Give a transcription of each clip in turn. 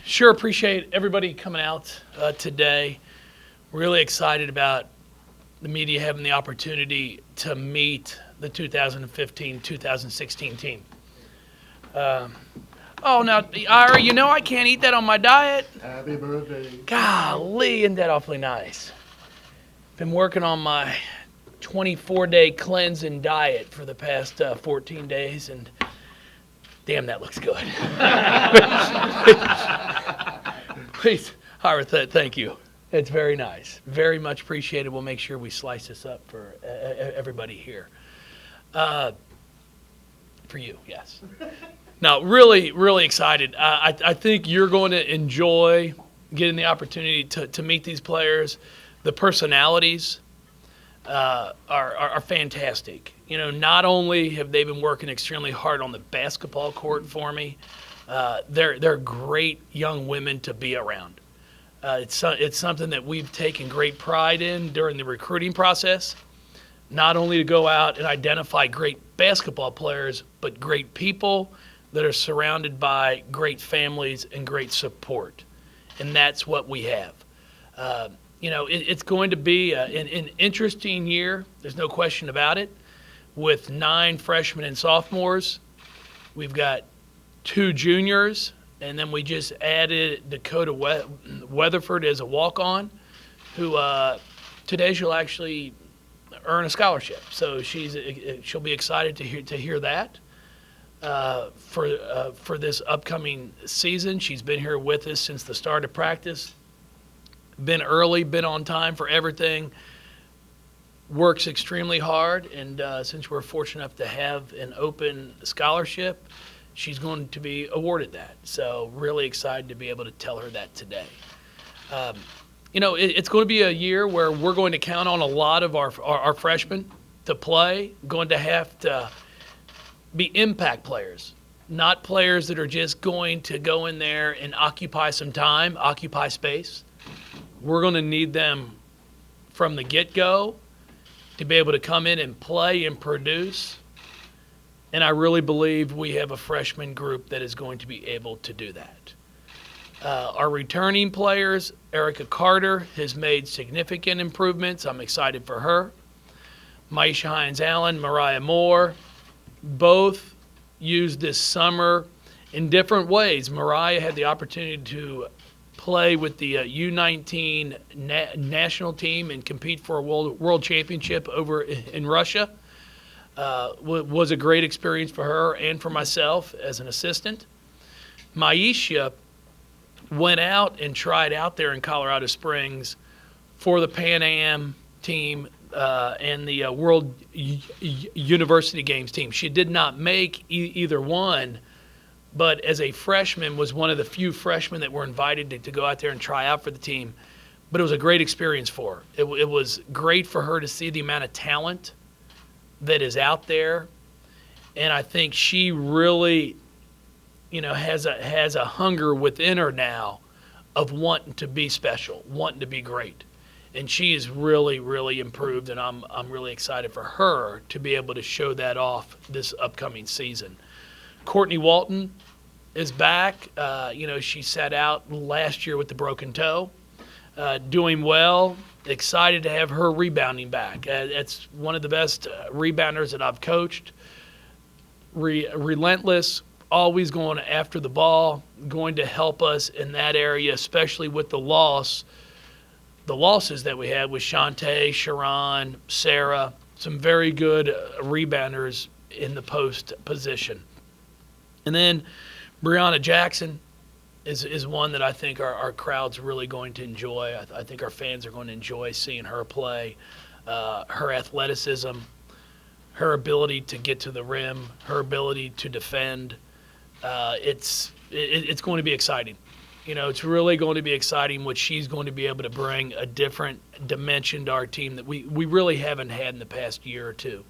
Sure, appreciate everybody coming out today. Really excited about the media having the opportunity to meet the 2015-2016 team. Now, Ira, I can't eat that on my diet. Happy birthday. Golly, isn't that awfully nice? Been working on my 24-day cleansing diet for the past 14 days, and damn, that looks good. Please, Ira, thank you. It's very nice. Very much appreciated. We'll make sure we slice this up for everybody here. For you, yes. No, really, really excited. I think you're going to enjoy getting the opportunity to meet these players. The personalities are fantastic. Not only have they been working extremely hard on the basketball court for me, they're great young women to be around. It's something that we've taken great pride in during the recruiting process, not only to go out and identify great basketball players, but great people that are surrounded by great families and great support. And that's what we have. It's going to be an interesting year. There's no question about it. With 9 freshmen and sophomores, we've got 2 juniors, and then we just added Dakota Weatherford as a walk-on, who today she'll actually earn a scholarship. So she'll be excited to hear that. For this upcoming season. She's been here with us since the start of practice. Been early, been on time for everything. Works extremely hard, and since we're fortunate enough to have an open scholarship, she's going to be awarded that. So really excited to be able to tell her that today. It's going to be a year where we're going to count on a lot of our freshmen to play. Going to have to be impact players, not players that are just going to go in there and occupy some time, occupy space. We're going to need them from the get-go to be able to come in and play and produce. And I really believe we have a freshman group that is going to be able to do that. Our returning players, Erica Carter, has made significant improvements. I'm excited for her. Maisha Hines-Allen, Mariah Moore, both used this summer in different ways. Mariah had the opportunity to play with the U19 national team and compete for a world championship over in Russia. Was a great experience for her and for myself as an assistant. Maisha went out and tried out there in Colorado Springs for the Pan Am team and the World University Games team. She did not make either one, but as a freshman was one of the few freshmen that were invited to go out there and try out for the team. But it was a great experience for her. It was great for her to see the amount of talent that is out there, and I think she really, has a hunger within her now of wanting to be special, wanting to be great. And she is really, really improved, and I'm really excited for her to be able to show that off this upcoming season. Courtney Walton is back. She sat out last year with the broken toe, doing well. Excited to have her rebounding back. That's one of the best rebounders that I've coached. Relentless, always going after the ball, going to help us in that area, especially with the losses that we had with Shantae, Sharon, Sarah, some very good rebounders in the post position. And then Brianna Jackson is one that I think our crowd's really going to enjoy. I think our fans are going to enjoy seeing her play. Her athleticism, her ability to get to the rim, her ability to defend. It's going to be exciting. It's really going to be exciting what she's going to be able to bring, a different dimension to our team that we really haven't had in the past year or two.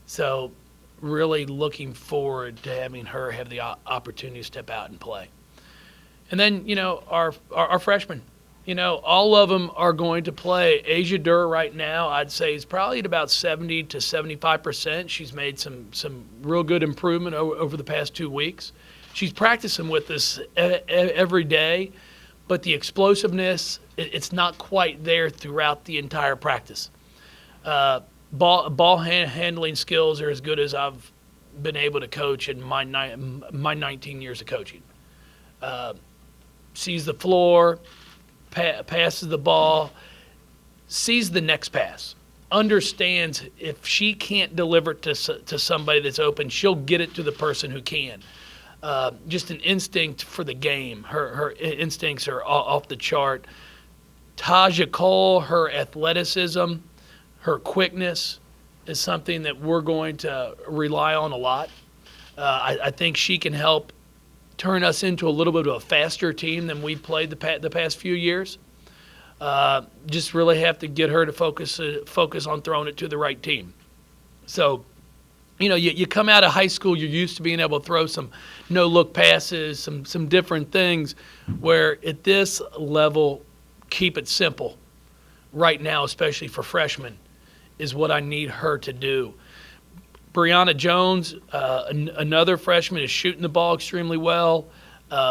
So really looking forward to having her have the opportunity to step out and play. And then, our freshmen, all of them are going to play. Asia Durr right now, I'd say, is probably at about 70 to 75%. She's made some real good improvement over the past 2 weeks. She's practicing with us every day, but the explosiveness, it's not quite there throughout the entire practice. Ball handling skills are as good as I've been able to coach in my 19 years of coaching. Sees the floor, passes the ball, sees the next pass, understands if she can't deliver it to somebody that's open, she'll get it to the person who can. Just an instinct for the game. Her instincts are off the chart. Taja Cole, her athleticism, her quickness is something that we're going to rely on a lot. I think she can help turn us into a little bit of a faster team than we played the past few years. Just really have to get her to focus on throwing it to the right team. So, you come out of high school, you're used to being able to throw some no-look passes, some different things, where at this level, keep it simple. Right now, especially for freshmen, is what I need her to do. Brianna Jones, another freshman, is shooting the ball extremely well.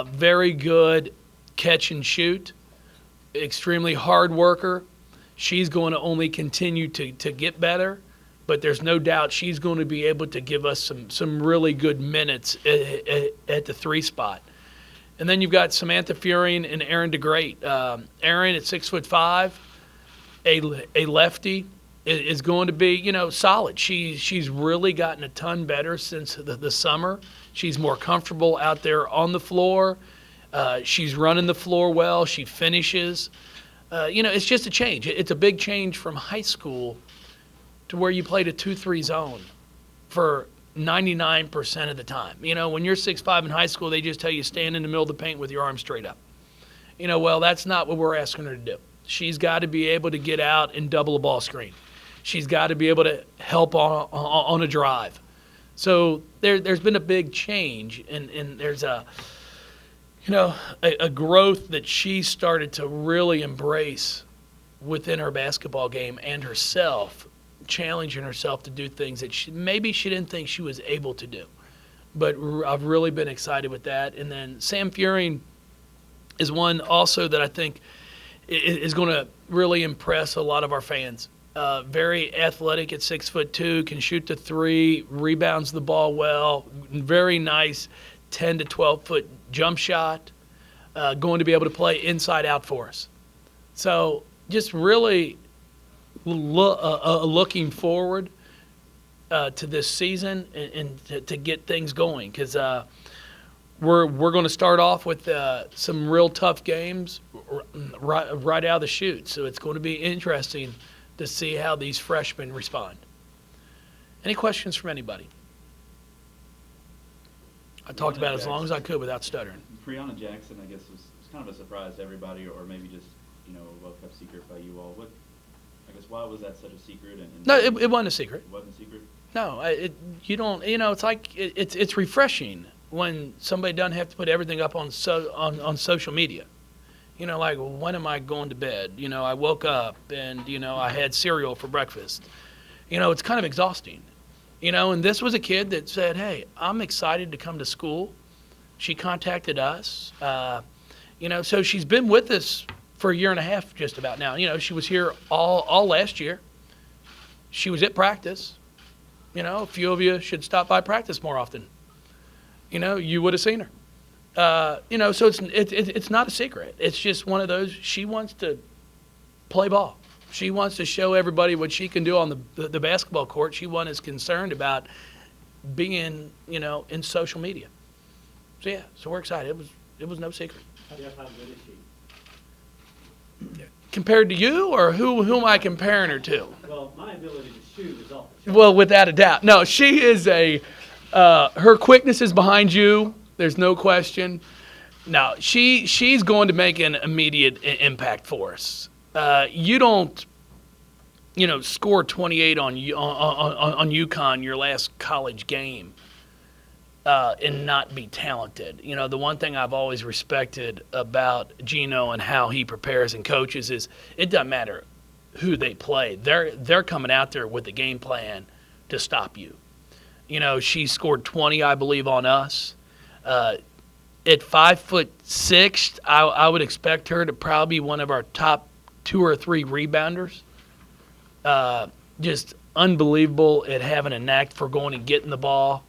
Very good catch and shoot. Extremely hard worker. She's going to only continue to get better, but there's no doubt she's going to be able to give us some really good minutes at the 3 spot. And then you've got Samantha Furing and Erin DeGreat. Erin at 6'5", a lefty, is going to be, solid. She's really gotten a ton better since the summer. She's more comfortable out there on the floor. She's running the floor well. She finishes. It's just a change. It's a big change from high school to where you played a 2-3 zone for 99% of the time. When you're 6'5" in high school, they just tell you stand in the middle of the paint with your arms straight up. Well, that's not what we're asking her to do. She's got to be able to get out and double a ball screen. She's got to be able to help on a drive. So there's been a big change, and there's a growth that she started to really embrace within her basketball game and herself, challenging herself to do things that maybe she didn't think she was able to do. But I've really been excited with that. And then Sam Furing is one also that I think is going to really impress a lot of our fans. Very athletic at 6'2", can shoot the 3, rebounds the ball well, very nice 10 to 12 foot jump shot, going to be able to play inside out for us. So just really looking forward to this season and to get things going, because we're going to start off with some real tough games right out of the chute. So it's going to be interesting to see how these freshmen respond. Any questions from anybody? I talked about it as long as I could without stuttering. Brianna Jackson, I guess, was kind of a surprise to everybody, or maybe just a well-kept secret by you all. Why was that such a secret? No, it wasn't a secret. It wasn't a secret? No, you don't. It's like it's refreshing when somebody doesn't have to put everything up on social media. Like, when am I going to bed? I woke up and, I had cereal for breakfast. It's kind of exhausting. And this was a kid that said, hey, I'm excited to come to school. She contacted us. So she's been with us for a year and a half just about now. She was here all last year. She was at practice. A few of you should stop by practice more often. You would have seen her. So it's not a secret. It's just one of those. She wants to play ball. She wants to show everybody what she can do on the basketball court. She wasn't concerned about being, in social media. So yeah, so we're excited. It was no secret. Jeff, how good is she? Compared to you, or who am I comparing her to? Well, my ability to shoot is off the chart. Well, without a doubt. No, she is her quickness is behind you. There's no question. No, she's going to make an immediate impact for us. You don't, score 28 on UConn your last college game and not be talented. The one thing I've always respected about Geno and how he prepares and coaches is it doesn't matter who they play. They're coming out there with a game plan to stop you. She scored 20, I believe, on us. at 5'6", I would expect her to probably be one of our top 2 or 3 rebounders. Just unbelievable at having a knack for going and getting the ball.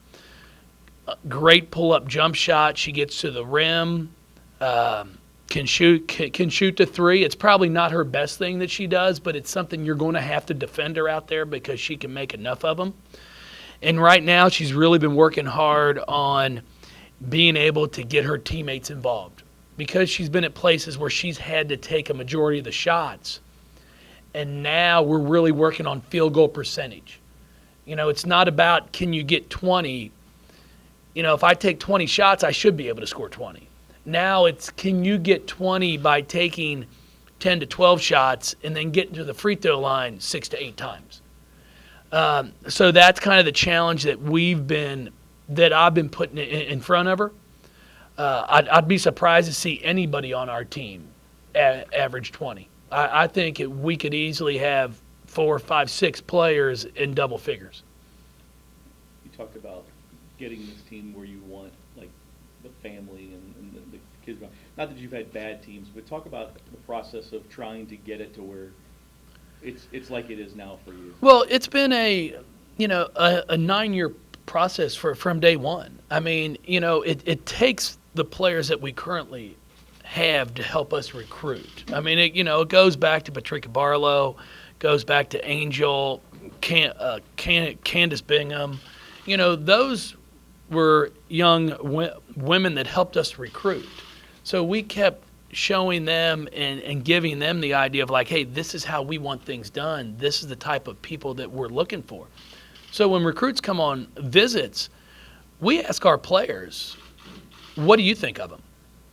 Great pull-up jump shot. She gets to the rim. Can shoot the 3. It's probably not her best thing that she does, but it's something you're going to have to defend her out there because she can make enough of them. And right now, she's really been working hard on being able to get her teammates involved because she's been at places where she's had to take a majority of the shots. And now we're really working on field goal percentage. It's not about can you get 20. If I take 20 shots, I should be able to score 20. Now it's can you get 20 by taking 10 to 12 shots and then getting to the free throw line 6 to 8 times. So that's kind of the challenge that I've been putting in front of her. I'd be surprised to see anybody on our team average 20. I think we could easily have 4, 5, 6 players in double figures. You talked about getting this team where you want, like the family and the kids. Not that you've had bad teams, but talk about the process of trying to get it to where it's like it is now for you. Well, it's been a 9-year process from day one. I mean, it takes the players that we currently have to help us recruit. I mean, it goes back to Patricia Barlow, goes back to Angel, Candace Bingham. Those were young women that helped us recruit. So we kept showing them and giving them the idea of like, hey, this is how we want things done. This is the type of people that we're looking for. So when recruits come on visits, we ask our players, what do you think of them?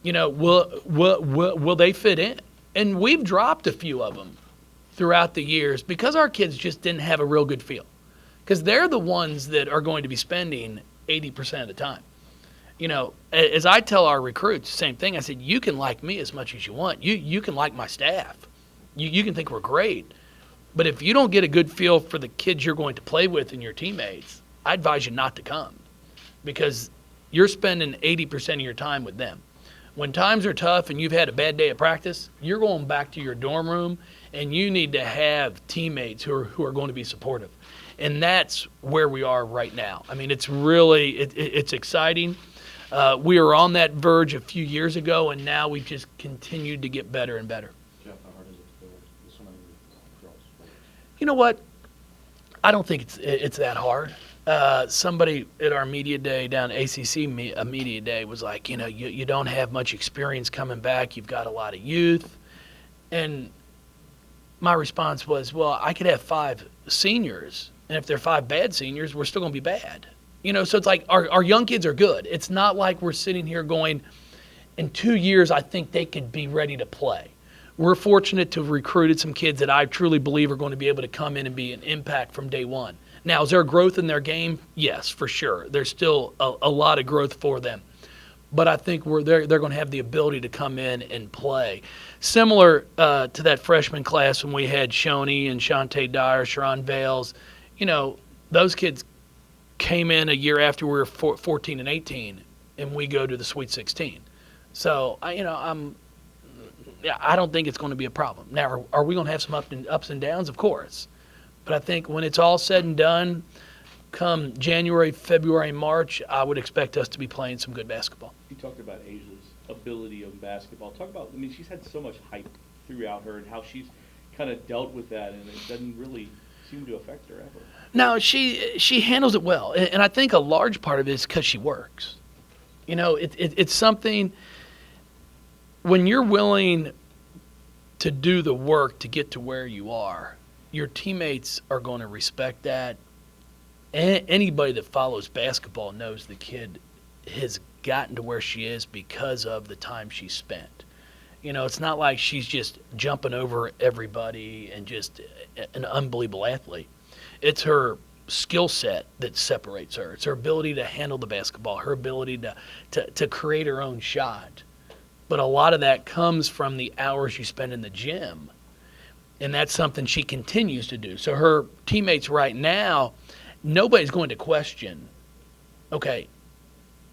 Will they fit in? And we've dropped a few of them throughout the years because our kids just didn't have a real good feel. Because they're the ones that are going to be spending 80% of the time. As I tell our recruits, same thing. I said, you can like me as much as you want. You can like my staff. You can think we're great. But if you don't get a good feel for the kids you're going to play with and your teammates, I advise you not to come because you're spending 80% of your time with them. When times are tough and you've had a bad day of practice, you're going back to your dorm room and you need to have teammates who are going to be supportive. And that's where we are right now. I mean, it's really it's exciting. We were on that verge a few years ago, and now we've just continued to get better and better. Jeff, how hard is it to fill with so many girls? You know what? I don't think it's that hard. Somebody at our media day down at ACC media day was like, you don't have much experience coming back. You've got a lot of youth. And my response was, well, I could have 5 seniors, and if they're 5 bad seniors, we're still going to be bad. So it's like our young kids are good. It's not like we're sitting here going, in 2 years, I think they could be ready to play. We're fortunate to have recruited some kids that I truly believe are going to be able to come in and be an impact from day one. Now, is there growth in their game? Yes, for sure. There's still a lot of growth for them. But I think they're going to have the ability to come in and play. Similar to that freshman class when we had Shoney and Shantae Dyer, Sharon Vales, those kids came in a year after we were 14 and 18, and we go to the Sweet 16. So, I don't think it's going to be a problem. Now, are we going to have some ups and downs? Of course. But I think when it's all said and done, come January, February, March, I would expect us to be playing some good basketball. You talked about Asia's ability of basketball. Talk about, she's had so much hype throughout her and how she's kind of dealt with that, and it doesn't really seem to affect her ever. No, she handles it well, and I think a large part of it is because she works. It's something when you're willing to do the work to get to where you are, your teammates are going to respect that. Anybody that follows basketball knows the kid has gotten to where she is because of the time she spent. It's not like she's just jumping over everybody and just an unbelievable athlete. It's her skill set that separates her. It's her ability to handle the basketball, her ability to create her own shot. But a lot of that comes from the hours you spend in the gym. And that's something she continues to do. So her teammates right now, nobody's going to question, okay,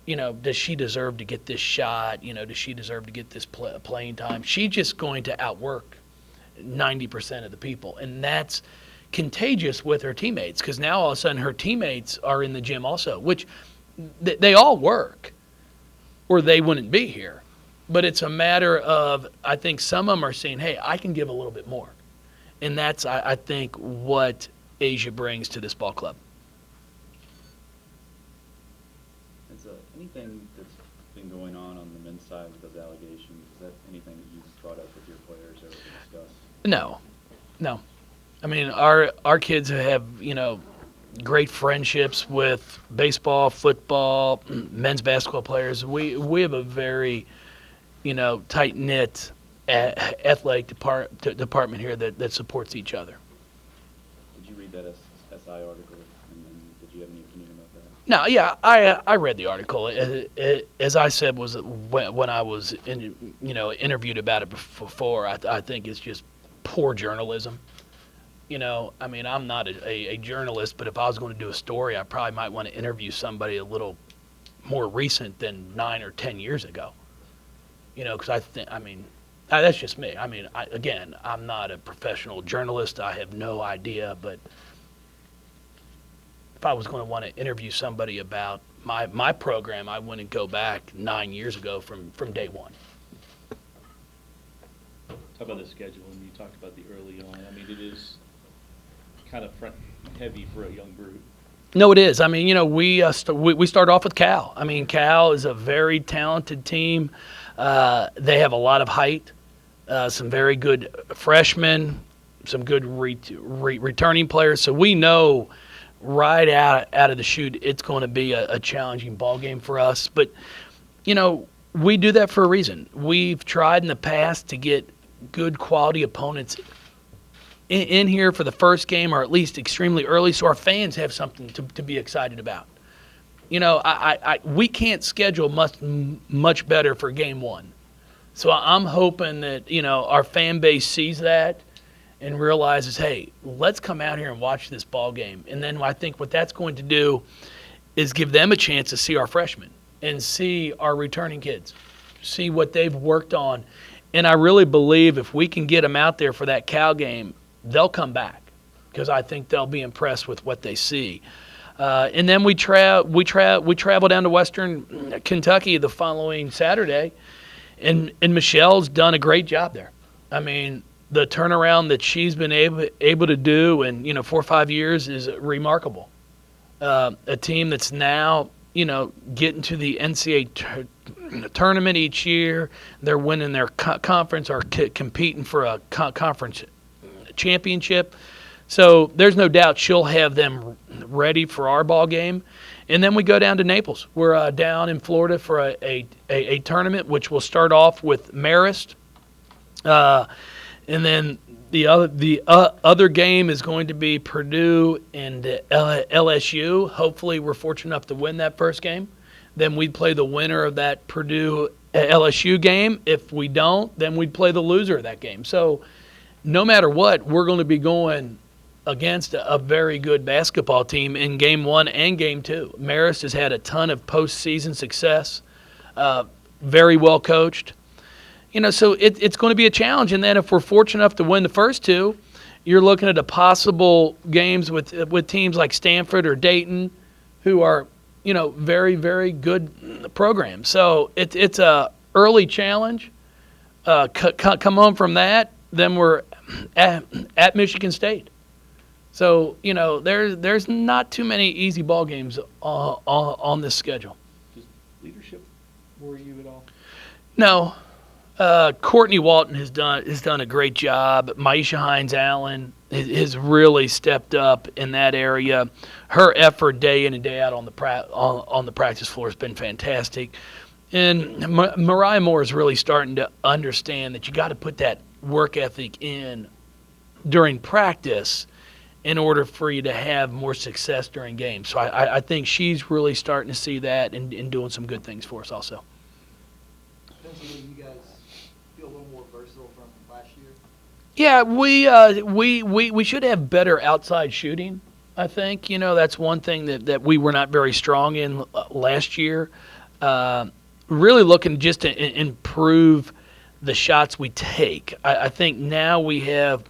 does she deserve to get this shot? Does she deserve to get this playing time? She's just going to outwork 90% of the people, and that's contagious with her teammates, because now all of a sudden her teammates are in the gym also, which they all work, or they wouldn't be here. But it's a matter of, I think some of them are saying, hey, I can give a little bit more. And that's, I think, what Asia brings to this ball club. Is anything that's been going on the men's side with those allegations, is that anything that you've brought up with your players or discussed? No. I mean, our kids have, great friendships with baseball, football, men's basketball players. We have a very, tight-knit athletic department here that supports each other. Did you read that SI article, and then did you have any opinion about that? No, yeah, I read the article. As I said, was when I was interviewed about it before. I think it's just poor journalism. I mean, I'm not a journalist, but if I was going to do a story, I probably might want to interview somebody a little more recent than 9 or 10 years ago. Because that's just me. I mean, I'm not a professional journalist. I have no idea, but if I was going to want to interview somebody about my program, I wouldn't go back 9 years ago from day one. Talk about the schedule, and you talked about the early on. I mean, it is kind of front heavy for a young group. No, it is. I mean, we start off with Cal. I mean, Cal is a very talented team. They have a lot of height, some very good freshmen, some good returning players. So we know right out of the chute it's going to be a challenging ball game for us. But, we do that for a reason. We've tried in the past to get good quality opponents in here for the first game, or at least extremely early, so our fans have something to be excited about. We can't schedule much better for game one. So I'm hoping that, our fan base sees that and realizes, hey, let's come out here and watch this ball game. And then I think what that's going to do is give them a chance to see our freshmen and see our returning kids, see what they've worked on. And I really believe if we can get them out there for that Cal game, they'll come back, because I think they'll be impressed with what they see. And then we travel down to Western Kentucky the following Saturday, and Michelle's done a great job there. I mean, the turnaround that she's been able to do in 4 or 5 years is remarkable. A team that's now getting to the NCAA tournament each year. They're winning their conference or competing for a conference championship. So there's no doubt she'll have them ready for our ball game. And then we go down to Naples. We're down in Florida for a tournament, which will start off with Marist. And then the other game is going to be Purdue and LSU. Hopefully we're fortunate enough to win that first game. Then we'd play the winner of that Purdue LSU game. If we don't, then we'd play the loser of that game. So no matter what, we're going to be going against a very good basketball team in game one and game two. Marist has had a ton of postseason success, very well coached. So it's going to be a challenge. And then if we're fortunate enough to win the first two, you're looking at a possible games with teams like Stanford or Dayton, who are, very, very good programs. So it's a early challenge. Come home from that, then we're at Michigan State. So, there's not too many easy ball games on this schedule. Does leadership worry you at all? No. Courtney Walton has done a great job. Maisha Hines-Allen has really stepped up in that area. Her effort day in and day out on the practice floor has been fantastic. And Mariah Moore is really starting to understand that you got to put that work ethic in during practice in order for you to have more success during games. So I think she's really starting to see that and doing some good things for us also. Defensively, you guys feel a little more versatile from last year? Yeah, we should have better outside shooting, I think. That's one thing that we were not very strong in last year. really looking just to improve the shots we take. I think now we have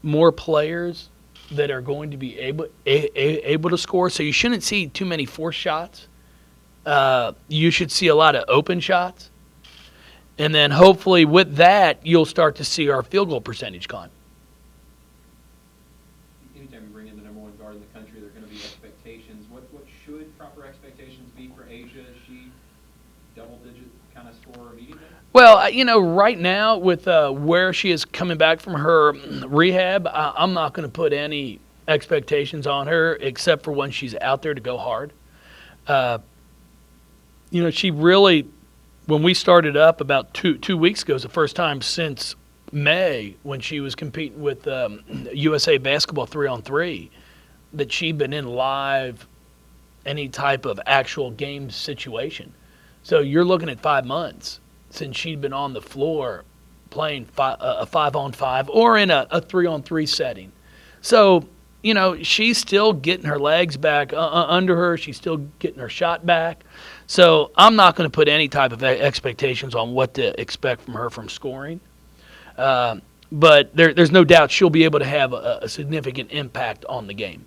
more players that are going to be able to score, so you shouldn't see too many forced shots. You should see a lot of open shots. And then hopefully with that, you'll start to see our field goal percentage climb. Anytime you bring in the number one guard in the country, there are going to be expectations. What should proper expectations be for Asia? Is she double-digit kind of scorer immediately? Well, right now with where she is coming back from her rehab, I'm not going to put any expectations on her except for when she's out there to go hard. She really, when we started up about two weeks ago, was the first time since May when she was competing with USA Basketball 3-on-3 that she'd been in live any type of actual game situation. So you're looking at 5 months since she'd been on the floor playing a 5-on-5 or in a 3-on-3 setting. So, she's still getting her legs back under her. She's still getting her shot back. So I'm not going to put any type of expectations on what to expect from her from scoring. But there's no doubt she'll be able to have a significant impact on the game.